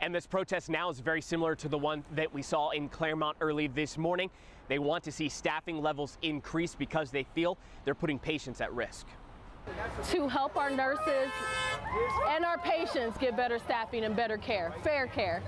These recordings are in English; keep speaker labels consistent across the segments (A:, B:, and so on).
A: And this protest now is very similar to the one that we saw in Claremont early this morning. They want to see staffing levels increase because they feel they're putting patients at risk.
B: To help our nurses and our patients get better staffing and better care, fair care.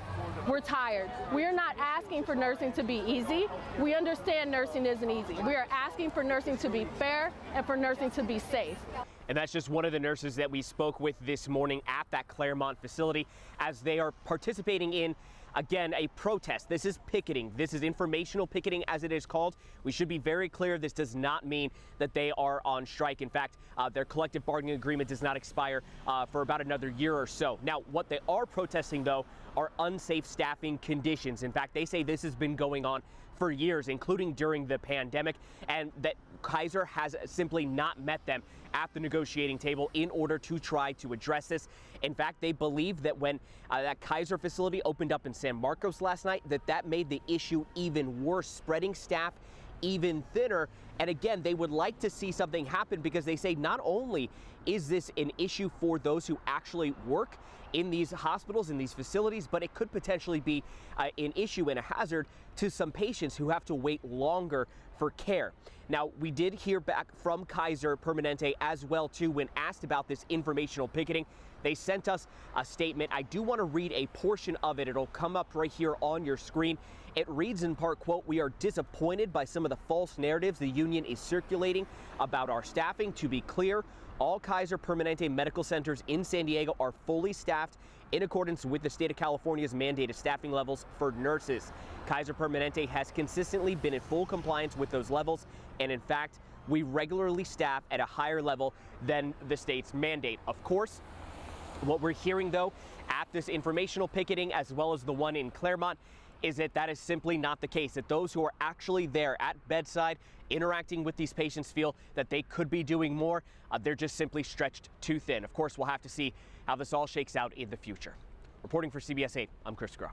B: We're tired. We are not asking for nursing to be easy. We understand nursing isn't easy. We are asking for nursing to be fair and for nursing to be safe.
A: And that's just one of the nurses that we spoke with this morning at that Claremont facility as they are participating in, again, a protest. This is picketing. This is informational picketing, as it is called. We should be very clear. This does not mean that they are on strike. In fact, their collective bargaining agreement does not expire for about another year or so. Now, what they are protesting, though, are unsafe staffing conditions. In fact, they say this has been going on for years, including during the pandemic, and that Kaiser has simply not met them at the negotiating table in order to try to address this. In fact, they believe that when that Kaiser facility opened up in San Marcos last night, that made the issue even worse, spreading staff even thinner. And again, they would like to see something happen because they say not only is this an issue for those who actually work in these hospitals, in these facilities, but it could potentially be an issue and a hazard to some patients who have to wait longer for care. Now, we did hear back from Kaiser Permanente as well, too, when asked about this informational picketing. They sent us a statement. I do want to read a portion of it. It'll come up right here on your screen. It reads in part, quote, "We are disappointed by some of the false narratives the union is circulating about our staffing. To be clear, all Kaiser Permanente medical centers in San Diego are fully staffed in accordance with the state of California's mandated staffing levels for nurses. Kaiser Permanente has consistently been in full compliance with those levels, and in fact, we regularly staff at a higher level than the state's mandate." Of course, what we're hearing, though, at this informational picketing, as well as the one in Claremont, is that is simply not the case, that those who are actually there at bedside interacting with these patients feel that they could be doing more. They're just simply stretched too thin. Of course, we'll have to see how this all shakes out in the future. Reporting for CBS 8, I'm Chris Groh.